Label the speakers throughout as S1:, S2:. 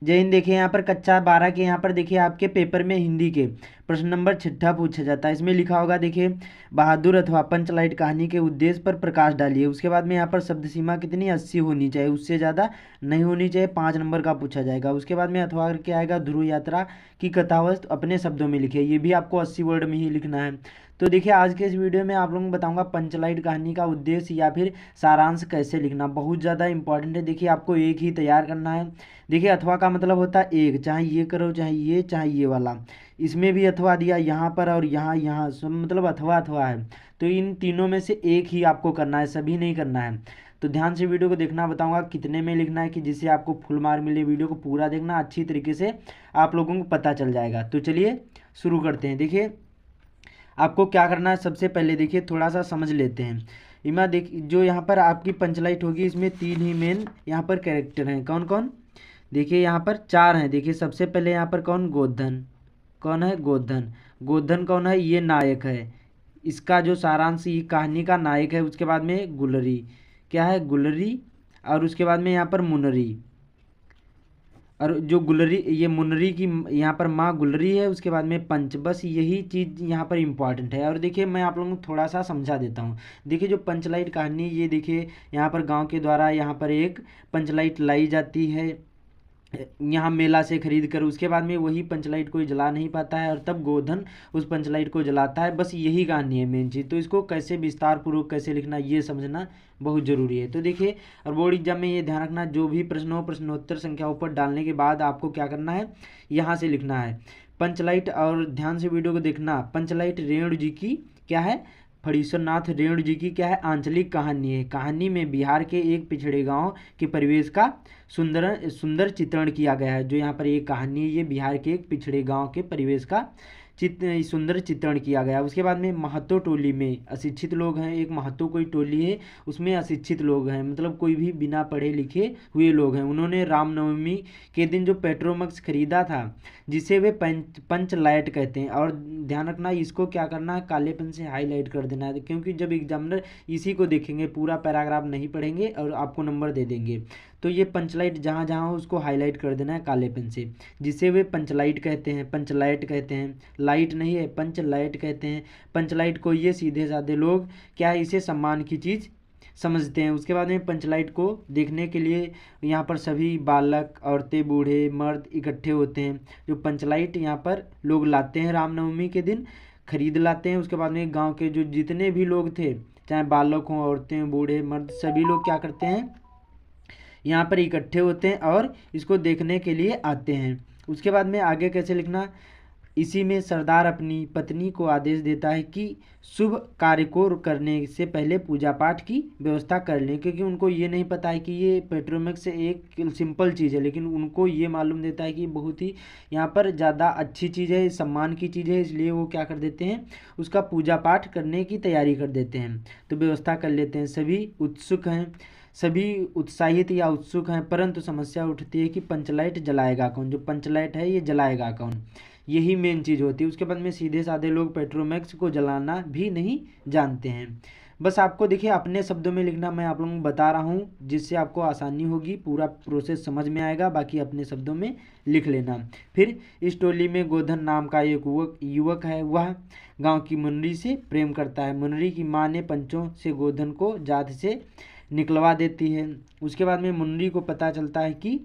S1: जय हिंद। देखिए यहाँ पर कक्षा 12 के यहाँ पर देखिए आपके पेपर में हिंदी के प्रश्न नंबर 6 पूछा जाता है। इसमें लिखा होगा देखिए, बहादुर अथवा पंचलाइट कहानी के उद्देश्य पर प्रकाश डालिए। उसके बाद में यहाँ पर शब्द सीमा कितनी 80 होनी चाहिए, उससे ज़्यादा नहीं होनी चाहिए। 5 नंबर का पूछा जाएगा। उसके बाद में अथवा क्या आएगा, ध्रुव यात्रा की कथावस्तु अपने शब्दों में लिखिए। ये भी आपको 80 वर्ड में ही लिखना है। तो देखिए आज के इस वीडियो में आप लोगों को बताऊंगा पंचलाइट कहानी का उद्देश्य या फिर सारांश कैसे लिखना, बहुत ज़्यादा इंपॉर्टेंट है। देखिए आपको एक ही तैयार करना है। देखिए अथवा का मतलब होता है एक, चाहे ये करो चाहे ये वाला। इसमें भी अथवा दिया यहाँ पर और यहाँ यहाँ, सब मतलब अथवा अथवा है। तो इन तीनों में से एक ही आपको करना है, सभी नहीं करना है। तो ध्यान से वीडियो को देखना, बताऊंगा कितने में लिखना है कि जिससे आपको फुल मार्क मिले। वीडियो को पूरा देखना, अच्छी तरीके से आप लोगों को पता चल जाएगा। तो चलिए शुरू करते हैं। देखिए आपको क्या करना है, सबसे पहले देखिए थोड़ा सा समझ लेते हैं। इमा देख, जो यहाँ पर आपकी पंचलाइट होगी इसमें 3 ही मेन यहाँ पर कैरेक्टर हैं। कौन कौन? देखिए यहाँ पर 4 हैं। देखिए सबसे पहले यहाँ पर कौन, गोवर्धन। कौन है? गोवर्धन। गोवर्धन कौन है? ये नायक है। इसका जो सारांश, ये कहानी का नायक है। उसके बाद में गुलरी, क्या है? गुलरी। और उसके बाद में यहाँ पर मुनरी। और जो गुलरी, ये मुनरी की यहाँ पर माँ गुलरी है। उसके बाद में पंच, बस यही चीज़ यहाँ पर इम्पॉर्टेंट है। और देखिए मैं आप लोगों को थोड़ा सा समझा देता हूँ। देखिए जो पंचलाइट कहानी, ये देखिए यहाँ पर गांव के द्वारा यहाँ पर एक पंचलाइट लाई जाती है यहाँ मेला से खरीद कर। उसके बाद में वही पंचलाइट कोई जला नहीं पाता है और तब गोवर्धन उस पंचलाइट को जलाता है। बस यही कहानी है मेन चीज़। तो इसको कैसे विस्तार पूर्वक कैसे लिखना, ये समझना बहुत ज़रूरी है। तो देखिए, और बोर्ड एग्जाम में ये ध्यान रखना, जो भी प्रश्न हो प्रश्नोत्तर संख्याओं पर डालने के बाद आपको क्या करना है, यहाँ से लिखना है पंचलाइट। और ध्यान से वीडियो को देखना, पंचलाइट रेणु जी की क्या है, फणीश्वर नाथ रेणु जी की क्या है, आंचलिक कहानी है। कहानी में बिहार के एक पिछड़े गांव के परिवेश का सुंदर सुंदर चित्रण किया गया है। जो यहाँ पर एक कहानी है, ये बिहार के एक पिछड़े गांव के परिवेश का सुंदर चित्रण किया गया। उसके बाद में महतो टोली में अशिक्षित लोग हैं। एक महतो कोई टोली है, उसमें अशिक्षित लोग हैं, मतलब कोई भी बिना पढ़े लिखे हुए लोग हैं। उन्होंने रामनवमी के दिन जो पेट्रोमक्स खरीदा था, जिसे वे पंचलाइट कहते हैं। और ध्यान रखना, इसको क्या करना है, काले पेन से हाईलाइट कर देना है, क्योंकि जब एग्जामिनर इसी को देखेंगे, पूरा पैराग्राफ नहीं पढ़ेंगे और आपको नंबर दे देंगे। तो ये पंचलाइट जहाँ जहाँ हो उसको हाईलाइट कर देना है काले पेन से, जिसे वे पंचलाइट कहते हैं। पंचलाइट कहते हैं, लाइट नहीं है, पंचलाइट कहते हैं। पंचलाइट को ये सीधे साधे लोग क्या है, इसे सम्मान की चीज़ समझते हैं। उसके बाद में पंचलाइट को देखने के लिए यहाँ पर सभी बालक, औरतें, बूढ़े, मर्द इकट्ठे होते हैं। जो पंचलाइट यहाँ पर लोग लाते हैं रामनवमी के दिन, खरीद लाते हैं। उसके बाद में गांव के जो जितने भी लोग थे, चाहे बालक हों, औरतें, बूढ़े, मर्द, सभी लोग क्या करते हैं, यहाँ पर इकट्ठे होते हैं और इसको देखने के लिए आते हैं। उसके बाद में आगे कैसे लिखना, इसी में सरदार अपनी पत्नी को आदेश देता है कि शुभ कार्य को करने से पहले पूजा पाठ की व्यवस्था कर लें, क्योंकि उनको ये नहीं पता है कि ये पेट्रोमैक्स एक सिंपल चीज़ है, लेकिन उनको ये मालूम देता है कि बहुत ही यहाँ पर ज़्यादा अच्छी चीज़ है, सम्मान की चीज़ है। इसलिए वो क्या कर देते हैं, उसका पूजा पाठ करने की तैयारी कर देते हैं, तो व्यवस्था कर लेते हैं। सभी उत्सुक हैं, सभी उत्साहित या उत्सुक हैं, परंतु समस्या उठती है कि पंचलाइट जलाएगा कौन, जो पंचलाइट है ये जलाएगा कौन, यही मेन चीज़ होती है। उसके बाद में सीधे साधे लोग पेट्रोमैक्स को जलाना भी नहीं जानते हैं। बस आपको देखिए अपने शब्दों में लिखना, मैं आप लोगों को बता रहा हूँ जिससे आपको आसानी होगी, पूरा प्रोसेस समझ में आएगा। बाकी अपने शब्दों में लिख लेना। फिर इस टोली में गोधन नाम का एक युवक है। वह गांव की मुनरी से प्रेम करता है। मुनरी की माँ ने पंचों से गोधन को जात से निकलवा देती है। उसके बाद में मुनरी को पता चलता है कि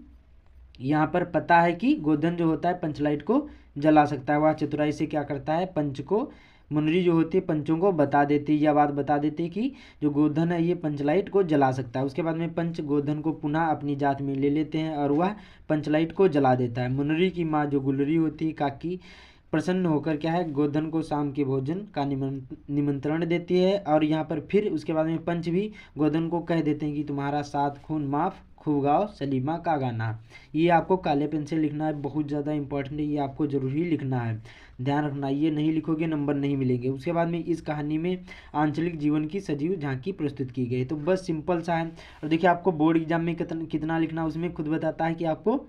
S1: यहाँ पर पता है कि गोधन जो होता है पंचलाइट को जला सकता है। वह चतुराई से क्या करता है, पंच को, मुनरी जो होती है पंचों को बता देती है, यह बात बता देती है कि जो गोधन है ये पंचलाइट को जला सकता है। उसके बाद में पंच गोधन को पुनः अपनी जात में ले लेते हैं और वह पंचलाइट को जला देता है। मुनरी की माँ जो गुलरी होती है, काकी, प्रसन्न होकर क्या है, गोधन को शाम के भोजन का निमंत्रण देती है। और यहाँ पर फिर उसके बाद में पंच भी गोधन को कह देते हैं कि तुम्हारा 7 खून माफ, खूब गाओ सलीमा का गाना। ये आपको काले पेन से लिखना है, बहुत ज़्यादा इंपॉर्टेंट है, ये आपको ज़रूर ही लिखना है। ध्यान रखना, ये नहीं लिखोगे नंबर नहीं मिलेंगे। उसके बाद में इस कहानी में आंचलिक जीवन की सजीव झांकी प्रस्तुत की गई। तो बस सिंपल सा है। और देखिए आपको बोर्ड एग्जाम में कितना लिखना उसमें खुद बताता है कि आपको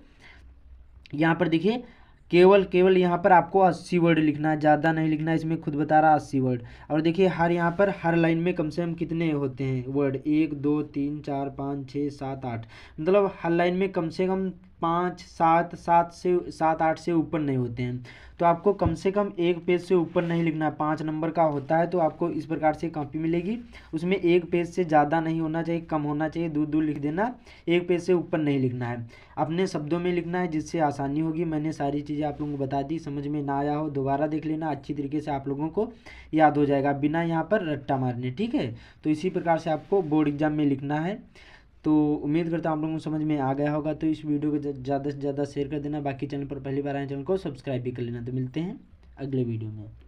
S1: यहाँ पर देखिए केवल यहाँ पर आपको 80 वर्ड लिखना है, ज़्यादा नहीं लिखना है। इसमें खुद बता रहा 80 वर्ड। और देखिए हर यहाँ पर हर लाइन में कम से कम कितने होते हैं वर्ड, 1 2 3 4 5 6 7 8, मतलब हर लाइन में कम से कम 5 7 7 8 से ऊपर नहीं होते हैं। तो आपको कम से कम एक पेज से ऊपर नहीं लिखना है। 5 नंबर का होता है तो आपको इस प्रकार से कॉपी मिलेगी, उसमें एक पेज से ज़्यादा नहीं होना चाहिए, कम होना चाहिए, दूर दूर लिख देना, एक पेज से ऊपर नहीं लिखना है, अपने शब्दों में लिखना है जिससे आसानी होगी। मैंने सारी चीज़ें आप लोगों को बता दी, समझ में ना आया हो दोबारा देख लेना, अच्छी तरीके से आप लोगों को याद हो जाएगा बिना यहाँ पर रट्टा मारने, ठीक है। तो इसी प्रकार से आपको बोर्ड एग्जाम में लिखना है। तो उम्मीद करता हूँ आप लोगों को समझ में आ गया होगा। तो इस वीडियो को ज़्यादा से ज़्यादा शेयर कर देना, बाकी चैनल पर पहली बार आए चैनल को सब्सक्राइब भी कर लेना। तो मिलते हैं अगले वीडियो में।